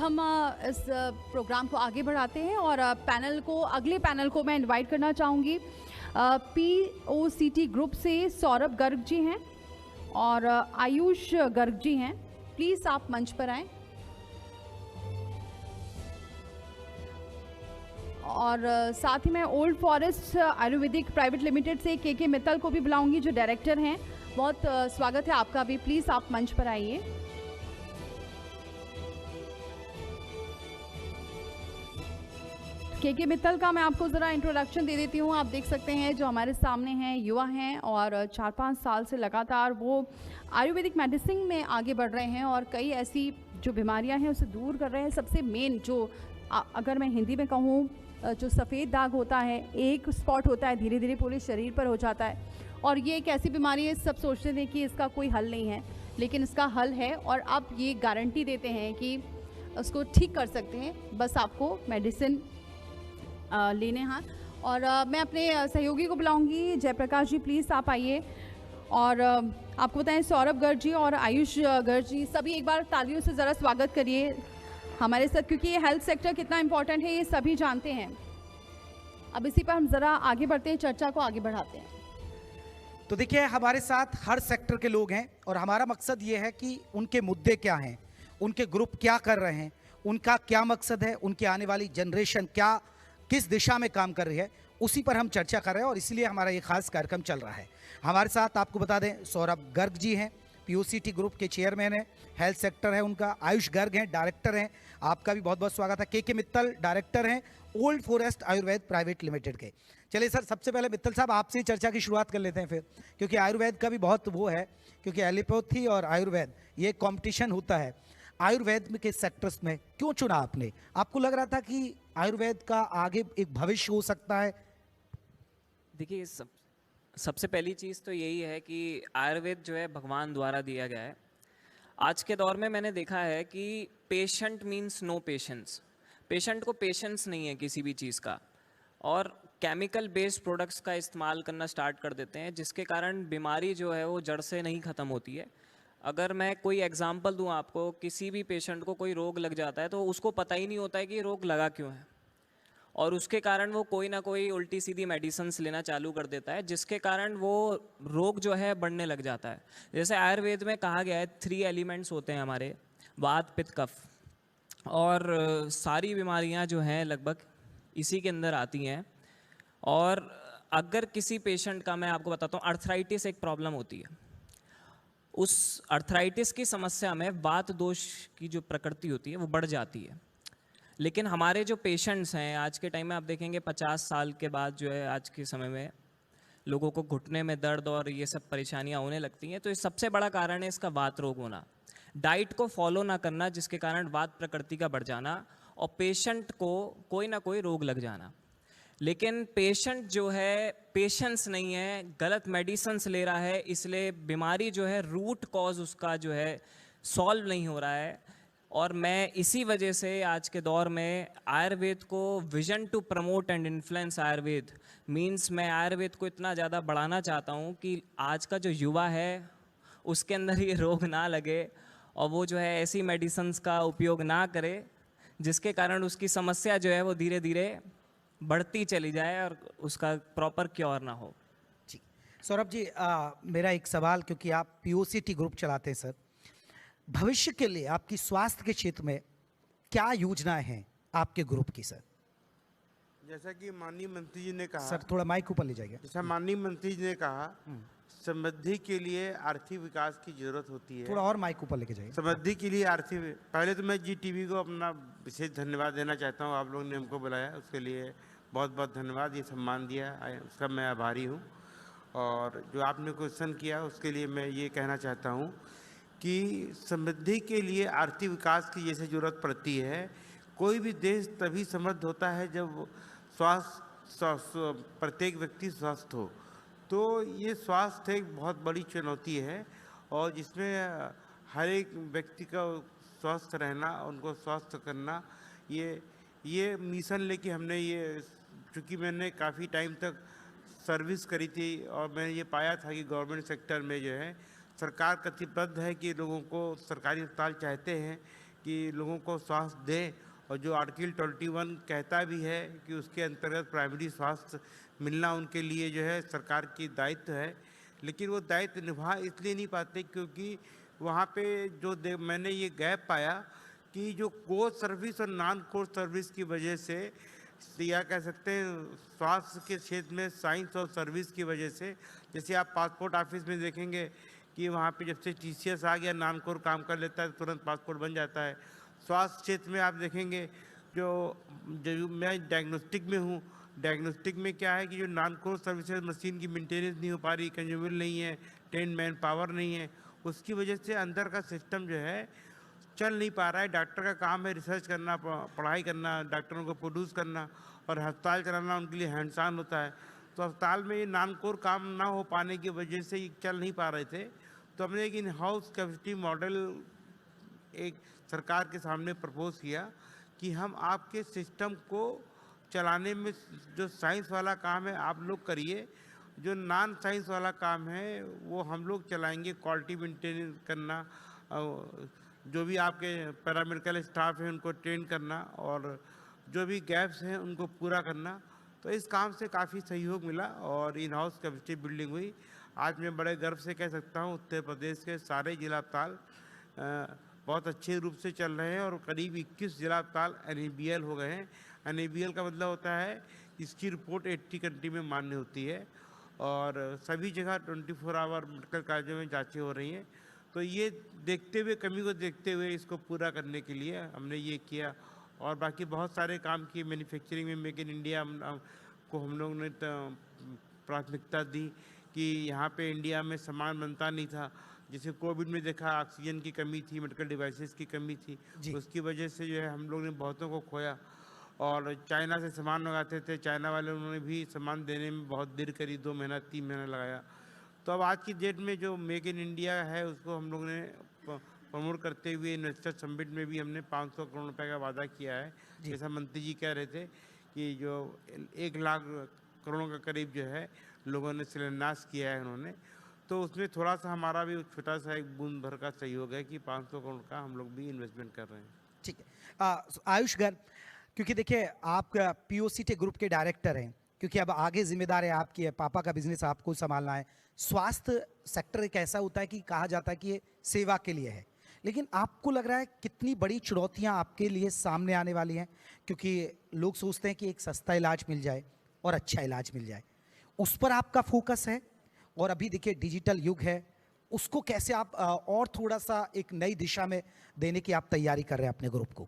हम इस प्रोग्राम को आगे बढ़ाते हैं और अगले पैनल को मैं इनवाइट करना चाहूँगी। POCT ग्रुप से सौरभ गर्ग जी हैं और आयुष गर्ग जी हैं। प्लीज़ आप मंच पर आएं। और साथ ही मैं old forest Ayurvedic private limited से के मित्तल को भी बुलाऊंगी, जो डायरेक्टर हैं। बहुत स्वागत है आपका भी। प्लीज़ आप मंच पर आइए। के मित्तल का मैं आपको ज़रा इंट्रोडक्शन दे देती हूँ। आप देख सकते हैं जो हमारे सामने हैं, युवा हैं और 4-5 साल से लगातार वो आयुर्वेदिक मेडिसिन में आगे बढ़ रहे हैं और कई ऐसी जो बीमारियां हैं उसे दूर कर रहे हैं। सबसे मेन जो अगर मैं हिंदी में कहूँ, जो सफ़ेद दाग होता है, एक स्पॉट होता है, धीरे धीरे पूरे शरीर पर हो जाता है और ये एक ऐसी बीमारी है, सब सोचते थे कि इसका कोई हल नहीं है, लेकिन इसका हल है और अब ये गारंटी देते हैं कि उसको ठीक कर सकते हैं। बस आपको मेडिसिन लेने हाथ। और मैं अपने सहयोगी को बुलाऊंगी। जयप्रकाश जी, प्लीज़ आप आइए। और आपको बताएं, सौरभ गर्ग जी और आयुष गर्ग जी, सभी एक बार तालियों से ज़रा स्वागत करिए हमारे साथ, क्योंकि ये हेल्थ सेक्टर कितना इम्पोर्टेंट है ये सभी जानते हैं। अब इसी पर हम ज़रा आगे बढ़ते हैं, चर्चा को आगे बढ़ाते हैं। तो देखिए, हमारे साथ हर सेक्टर के लोग हैं और हमारा मकसद ये है कि उनके मुद्दे क्या हैं, उनके ग्रुप क्या कर रहे हैं, उनका क्या मकसद है, उनकी आने वाली जनरेशन किस दिशा में काम कर रही है, उसी पर हम चर्चा कर रहे हैं और इसलिए हमारा ये खास कार्यक्रम चल रहा है। हमारे साथ आपको बता दें, सौरभ गर्ग जी हैं, POCT ग्रुप के चेयरमैन हैं, हेल्थ सेक्टर है उनका। आयुष गर्ग हैं, डायरेक्टर हैं। आपका भी बहुत बहुत स्वागत है। के मित्तल डायरेक्टर हैं old forest Ayurveda private limited के। चलिए सर, सबसे पहले मित्तल साहब आपसे ही चर्चा की शुरुआत कर लेते हैं फिर, क्योंकि आयुर्वेद का भी बहुत वो है, क्योंकि एलोपैथी और आयुर्वेद ये कॉम्पिटिशन होता है। आयुर्वेद के सेक्टर्स में क्यों चुना आपने? आपको लग रहा था कि आयुर्वेद का आगे एक भविष्य हो सकता है? देखिए, सबसे पहली चीज़ तो यही है कि आयुर्वेद जो है भगवान द्वारा दिया गया है। आज के दौर में मैंने देखा है कि patient means no patience. Patient को पेशेंस नहीं है किसी भी चीज़ का, और केमिकल बेस्ड प्रोडक्ट्स का इस्तेमाल करना स्टार्ट कर देते हैं, जिसके कारण बीमारी जो है वो जड़ से नहीं ख़त्म होती है। अगर मैं कोई एग्जांपल दूं आपको, किसी भी पेशेंट को कोई रोग लग जाता है तो उसको पता ही नहीं होता है कि ये रोग लगा क्यों है, और उसके कारण वो कोई ना कोई उल्टी सीधी मेडिसिन्स लेना चालू कर देता है, जिसके कारण वो रोग जो है बढ़ने लग जाता है। जैसे आयुर्वेद में कहा गया है 3 एलिमेंट्स होते हैं हमारे, वात पित्त कफ, और सारी बीमारियां जो हैं लगभग इसी के अंदर आती हैं। और अगर किसी पेशेंट का, मैं आपको बताता हूँ, अर्थराइटिस एक प्रॉब्लम होती है। उस अर्थराइटिस की समस्या में वात दोष की जो प्रकृति होती है वो बढ़ जाती है। लेकिन हमारे जो पेशेंट्स हैं आज के टाइम में, आप देखेंगे 50 साल के बाद जो है आज के समय में लोगों को घुटने में दर्द और ये सब परेशानियां होने लगती हैं। तो ये सबसे बड़ा कारण है इसका वात रोग होना, डाइट को फॉलो ना करना, जिसके कारण वात प्रकृति का बढ़ जाना और पेशेंट को कोई ना कोई रोग लग जाना। लेकिन पेशेंट जो है पेशेंस नहीं है, गलत मेडिसिन्स ले रहा है, इसलिए बीमारी जो है रूट कॉज उसका जो है सॉल्व नहीं हो रहा है। और मैं इसी वजह से आज के दौर में आयुर्वेद को vision to promote and influence Ayurveda means, मैं आयुर्वेद को इतना ज़्यादा बढ़ाना चाहता हूँ कि आज का जो युवा है उसके अंदर ये रोग ना लगे और वो जो है ऐसी मेडिसिन्स का उपयोग ना करे जिसके कारण उसकी समस्या जो है वो धीरे धीरे बढ़ती चली जाए और उसका प्रॉपर क्योर ना हो। जी सौरभ जी, मेरा एक सवाल, क्योंकि आप POCT ग्रुप चलाते हैं सर, भविष्य के लिए आपकी स्वास्थ्य के क्षेत्र में क्या योजनाएं हैं आपके ग्रुप की सर? जैसा कि माननीय मंत्री जी ने कहा, सर थोड़ा माइक ऊपर ले जाइए। जैसा माननीय मंत्री जी ने कहा, समृद्धि के लिए आर्थिक विकास की जरूरत होती है। थोड़ा और माइक ऊपर लेके जाइए। समृद्धि के लिए आर्थिक, पहले तो मैं GTV को अपना विशेष धन्यवाद देना चाहता हूँ। आप लोगों ने हमको बुलाया, उसके लिए बहुत बहुत धन्यवाद। ये सम्मान दिया, उसका मैं आभारी हूँ। और जो आपने क्वेश्चन किया उसके लिए मैं ये कहना चाहता हूँ कि समृद्धि के लिए आर्थिक विकास की जैसे ज़रूरत पड़ती है। कोई भी देश तभी समृद्ध होता है जब प्रत्येक व्यक्ति स्वस्थ हो। तो ये स्वास्थ्य एक बहुत बड़ी चुनौती है और जिसमें हर एक व्यक्ति का स्वस्थ रहना, उनको स्वस्थ करना, ये मिशन लेके हमने ये, चूँकि मैंने काफ़ी टाइम तक सर्विस करी थी और मैंने ये पाया था कि गवर्नमेंट सेक्टर में जो है सरकार प्रतिबद्ध है कि लोगों को, सरकारी अस्पताल चाहते हैं कि लोगों को स्वास्थ्य दे, और जो आर्टिकल 21 कहता भी है कि उसके अंतर्गत प्राइमरी स्वास्थ्य मिलना उनके लिए जो है सरकार की दायित्व है, लेकिन वो दायित्व निभा इसलिए नहीं पाते क्योंकि वहाँ पे जो मैंने ये गैप पाया कि जो कोर सर्विस और नॉन कोर सर्विस की वजह से, या कह सकते हैं स्वास्थ्य के क्षेत्र में साइंस और सर्विस की वजह से, जैसे आप पासपोर्ट ऑफिस में देखेंगे कि वहाँ पे जब से TCS आ गया नॉन कोर काम कर लेता है, तुरंत पासपोर्ट बन जाता है। स्वास्थ्य क्षेत्र में आप देखेंगे जो मैं डायग्नोस्टिक में हूँ, डायग्नोस्टिक में क्या है कि जो नॉन कोर सर्विसेज, मशीन की मेंटेनेंस नहीं हो पा रही, कंज्यूमेबल नहीं है, ट्रेन मैन पावर नहीं है, उसकी वजह से अंदर का सिस्टम जो है चल नहीं पा रहा है। डॉक्टर का काम है रिसर्च करना, पढ़ाई करना, डॉक्टरों को प्रोड्यूस करना, और अस्पताल चलाना उनके लिए हैंड्स ऑन होता है। तो अस्पताल में ये नॉन कोर काम ना हो पाने की वजह से ये चल नहीं पा रहे थे। तो हमने एक इन हाउस कैपेसिटी मॉडल एक सरकार के सामने प्रपोज किया कि हम आपके सिस्टम को चलाने में जो साइंस वाला काम है आप लोग करिए, जो नॉन साइंस वाला काम है वो हम लोग चलाएंगे, क्वालिटी मेंटेन करना, जो भी आपके पैरामेडिकल स्टाफ है उनको ट्रेन करना, और जो भी गैप्स हैं उनको पूरा करना। तो इस काम से काफ़ी सहयोग मिला और इन हाउस कैपेसिटी बिल्डिंग हुई। आज मैं बड़े गर्व से कह सकता हूँ उत्तर प्रदेश के सारे जिला अस्पताल बहुत अच्छे रूप से चल रहे हैं और करीब 21 जिला अस्पताल NABL हो गए हैं। NABL का मतलब होता है इसकी रिपोर्ट 80 कंट्री में मान्य होती है और सभी जगह 24 आवर मेडिकल कॉलेजों में जांचें हो रही हैं। तो ये देखते हुए, कमी को देखते हुए इसको पूरा करने के लिए हमने ये किया और बाकी बहुत सारे काम किए। मैन्युफैक्चरिंग में मेक इन इंडिया को हम लोग ने प्राथमिकता दी कि यहाँ पे इंडिया में सामान बनता नहीं था। जैसे कोविड में देखा ऑक्सीजन की कमी थी, मेडिकल डिवाइसेस की कमी थी, उसकी वजह से जो है हम लोग ने बहुतों को खोया और चाइना से सामान मंगाते थे, चाइना वाले उन्होंने भी सामान देने में बहुत देर करी, 2 महीना 3 महीना लगाया। तो अब आज की डेट में जो मेक इन इंडिया है उसको हम लोग ने प्रमोट करते हुए इन्वेस्टर समिट में भी हमने 500 करोड़ रुपए का वादा किया है। जैसा मंत्री जी कह रहे थे कि जो 1 लाख करोड़ का करीब जो है लोगों ने शिलान्यास किया है उन्होंने, तो उसमें थोड़ा सा हमारा भी छोटा सा एक बूंद भर का सहयोग है कि 500 करोड़ का हम लोग भी इन्वेस्टमेंट कर रहे हैं। ठीक है आयुष गर, क्योंकि देखिए आप POCT ग्रुप के डायरेक्टर हैं, क्योंकि अब आगे जिम्मेदार है आपकी, है पापा का बिजनेस आपको संभालना है। स्वास्थ्य सेक्टर एक ऐसा होता है कि कहा जाता है कि ये सेवा के लिए है, लेकिन आपको लग रहा है कितनी बड़ी चुनौतियां आपके लिए सामने आने वाली हैं? क्योंकि लोग सोचते हैं कि एक सस्ता इलाज मिल जाए और अच्छा इलाज मिल जाए, उस पर आपका फोकस है। और अभी देखिए डिजिटल युग है, उसको कैसे आप और थोड़ा सा एक नई दिशा में देने की आप तैयारी कर रहे हैं अपने ग्रुप को?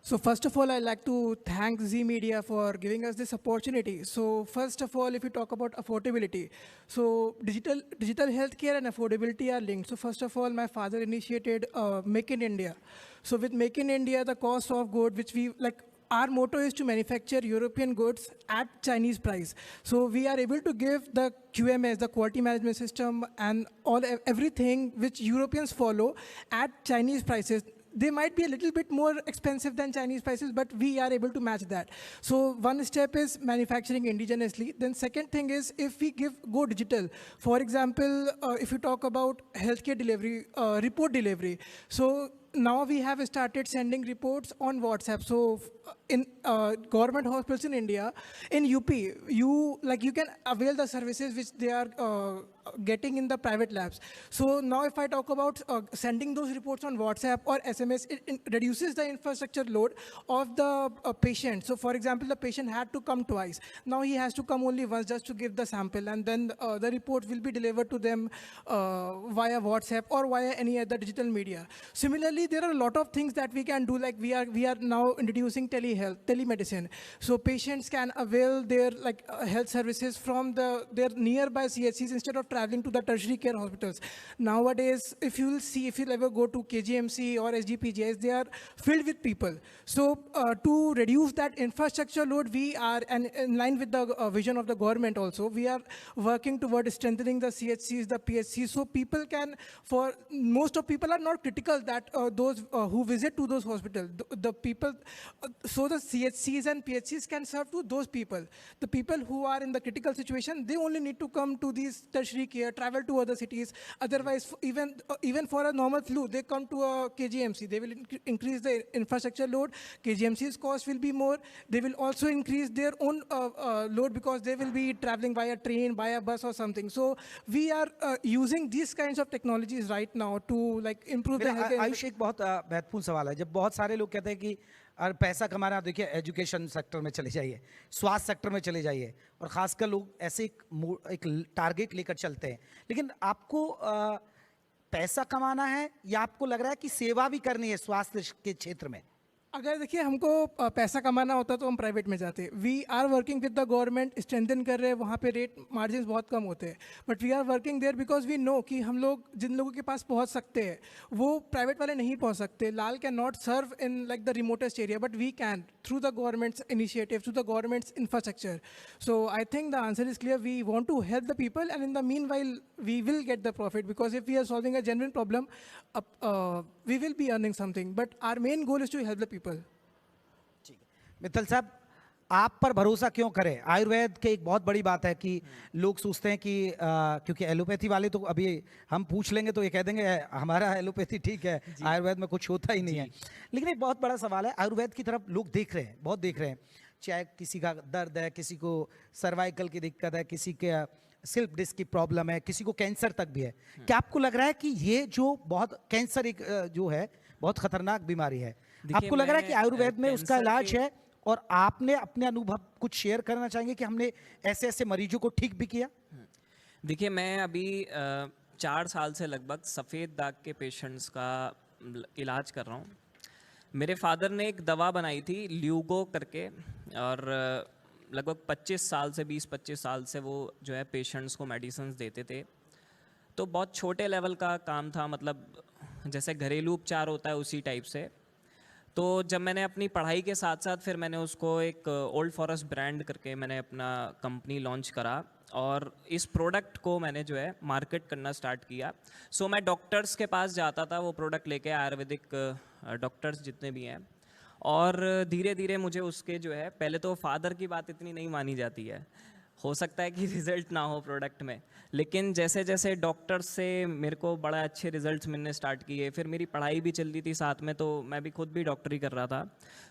So first of all, I'd like to thank Zee Media for giving us this opportunity. So first of all, if you talk about affordability, so digital healthcare and affordability are linked. So first of all, my father initiated Make in India. So with Make in India, the cost of good, which we like, our motto is to manufacture European goods at Chinese price. So we are able to give the QMS, the quality management system, and everything which Europeans follow at Chinese prices. They might be a little bit more expensive than Chinese prices, but we are able to match that. So one step is manufacturing indigenously. Then second thing is if we go digital. For example, if you talk about healthcare delivery, report delivery. So now we have started sending reports on WhatsApp. So in government hospitals in India, in UP, you can avail the services which they are getting in the private labs. So now if I talk about sending those reports on WhatsApp or SMS, it reduces the infrastructure load of the patient. So for example, the patient had to come twice. Now he has to come only once just to give the sample, and then the report will be delivered to them via WhatsApp or via any other digital media. Similarly, there are a lot of things that we can do, like we are now introducing telemedicine. So patients can avail their health services from their nearby CHCs instead of traveling to the tertiary care hospitals. Nowadays, if you'll ever go to KGMC or SGPGIs, they are filled with people. So to reduce that infrastructure load, we are, and in line with the vision of the government also, we are working toward strengthening the CHCs, the PHCs, so people can, for most of people are not critical that those who visit to those hospitals. The people, so the CHCs and PHCs can serve to those people. The people who are in the critical situation, they only need to come to these tertiary care, travel to other cities. Otherwise, even for a normal flu, they come to a KGMC. They will increase the infrastructure load. KGMC's cost will be more. They will also increase their own load because they will be traveling by a train, by a bus or something. So we are using these kinds of technologies right now to like improve the health. Ayush, एक बहुत महत्वपूर्ण सवाल है। जब बहुत सारे लोग कहते हैं कि और पैसा कमाना, देखिए एजुकेशन सेक्टर में चले जाइए, स्वास्थ्य सेक्टर में चले जाइए, और खासकर लोग ऐसे एक टारगेट लेकर चलते हैं। लेकिन आपको पैसा कमाना है या आपको लग रहा है कि सेवा भी करनी है स्वास्थ्य के क्षेत्र में? अगर देखिए हमको पैसा कमाना होता तो हम प्राइवेट में जाते। We are working with the government, strengthen कर रहे हैं, वहाँ पे रेट मार्जिन बहुत कम होते हैं, but we are working there because we know कि हम लोग जिन लोगों के पास पहुँच सकते हैं वो प्राइवेट वाले नहीं पहुँच सकते। लाल can not serve in like the remotest area, but we can through the government's initiative, through the government's infrastructure. So I think the answer is clear, we want to help the people and in the meanwhile we will get the profit, because if we are solving a genuine problem, we will be earning something, but our main goal is to help the people. Mittal साहब, आप पर भरोसा क्यों करें? आयुर्वेद के एक बहुत बड़ी बात है कि लोग सोचते हैं कि क्योंकि एलोपैथी वाले तो अभी हम पूछ लेंगे तो ये कह देंगे हमारा एलोपैथी ठीक है, आयुर्वेद में कुछ होता ही नहीं है। लेकिन एक बहुत बड़ा सवाल है, आयुर्वेद की तरफ लोग देख रहे हैं, बहुत देख रहे हैं। चाहे किसी का दर्द है, किसी को सर्वाइकल की दिक्कत है, किसी के स्लिप डिस्क की प्रॉब्लम है, किसी को कैंसर तक भी है। क्या आपको लग रहा है कि ये जो बहुत कैंसर एक जो है बहुत खतरनाक बीमारी है, आपको लग रहा है कि आयुर्वेद में उसका इलाज है? और आपने अपने अनुभव कुछ शेयर करना चाहेंगे कि हमने ऐसे ऐसे मरीजों को ठीक भी किया? देखिए, मैं अभी 4 साल से लगभग सफ़ेद दाग के पेशेंट्स का इलाज कर रहा हूँ। मेरे फादर ने एक दवा बनाई थी ल्यूगो करके, और लगभग 25 साल से 20-25 साल से वो जो है पेशेंट्स को मेडिसिन देते थे। तो बहुत छोटे लेवल का काम था, मतलब जैसे घरेलू उपचार होता है उसी टाइप से। तो जब मैंने अपनी पढ़ाई के साथ साथ फिर मैंने उसको एक ओल्ड फॉरेस्ट ब्रांड करके मैंने अपना कंपनी लॉन्च करा, और इस प्रोडक्ट को मैंने जो है मार्केट करना स्टार्ट किया। सो मैं डॉक्टर्स के पास जाता था वो प्रोडक्ट लेके, आयुर्वेदिक डॉक्टर्स जितने भी हैं, और धीरे धीरे मुझे उसके जो है, पहले तो फादर की बात इतनी नहीं मानी जाती है, हो सकता है कि रिज़ल्ट ना हो प्रोडक्ट में, लेकिन जैसे जैसे डॉक्टर से मेरे को बड़ा अच्छे रिजल्ट्स मिलने स्टार्ट किए, फिर मेरी पढ़ाई भी चल रही थी साथ में, तो मैं भी खुद भी डॉक्टरी कर रहा था।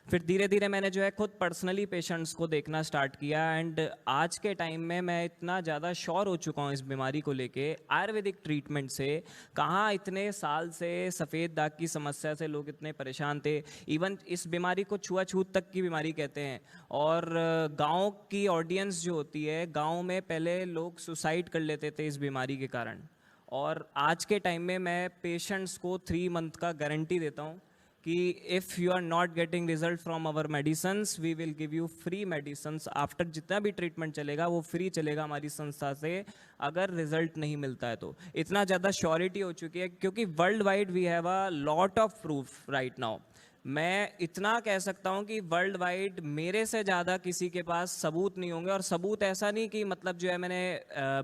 फिर धीरे धीरे मैंने जो है खुद पर्सनली पेशेंट्स को देखना स्टार्ट किया, एंड आज के टाइम में मैं इतना ज़्यादा श्योर हो चुका हूँ इस बीमारी को लेके, आयुर्वेदिक ट्रीटमेंट से। कहाँ इतने साल से सफ़ेद दाग की समस्या से लोग इतने परेशान थे, इवन इस बीमारी को छुआछूत तक की बीमारी कहते हैं। और गाँव की ऑडियंस जो होती है, गाँव में पहले लोग सुसाइड कर लेते थे इस बीमारी के कारण, और आज के टाइम में मैं पेशेंट्स को 3 मंथ का गारंटी देता हूँ कि if you are not getting result from our medicines, we will give you free medicines. After जितना भी ट्रीटमेंट चलेगा वो फ्री चलेगा हमारी संस्था से, अगर रिजल्ट नहीं मिलता है तो। इतना ज़्यादा श्योरिटी हो चुकी है, क्योंकि world wide we have a lot of proof right now. मैं इतना कह सकता हूँ कि वर्ल्ड वाइड मेरे से ज़्यादा किसी के पास सबूत नहीं होंगे, और सबूत ऐसा नहीं कि मतलब जो है मैंने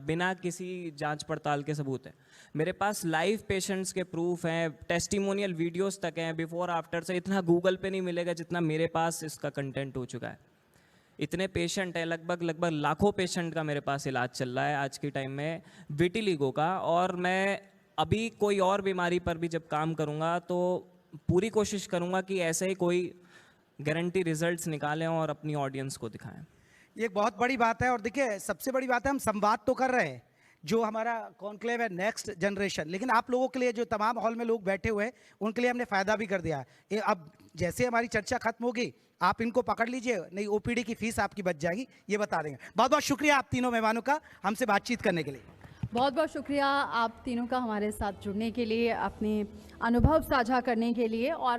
बिना किसी जांच पड़ताल के सबूत है, मेरे पास लाइव पेशेंट्स के प्रूफ हैं, टेस्टिमोनियल वीडियोस तक हैं, बिफोर आफ्टर से। इतना गूगल पे नहीं मिलेगा जितना मेरे पास इसका कंटेंट हो चुका है। इतने पेशेंट हैं, लगभग लाखों पेशेंट का मेरे पास इलाज चल रहा है आज के टाइम में विटिलिगो का। और मैं अभी कोई और बीमारी पर भी जब काम करूँगा तो पूरी कोशिश करूंगा कि ऐसे ही कोई गारंटी रिजल्ट्स निकालें और अपनी ऑडियंस को दिखाएं। ये एक बहुत बड़ी बात है। और देखिए, सबसे बड़ी बात है, हम संवाद तो कर रहे हैं, जो हमारा कॉन्क्लेव है नेक्स्ट जनरेशन, लेकिन आप लोगों के लिए जो तमाम हॉल में लोग बैठे हुए हैं उनके लिए हमने फ़ायदा भी कर दिया है। अब जैसे हमारी चर्चा खत्म होगी, आप इनको पकड़ लीजिए, नहीं ओपीडी की फीस आपकी बच जाएगी, ये बता देंगे। बहुत बहुत शुक्रिया आप तीनों मेहमानों का हमसे बातचीत करने के लिए। बहुत बहुत शुक्रिया आप तीनों का हमारे साथ जुड़ने के लिए, अपने अनुभव साझा करने के लिए। और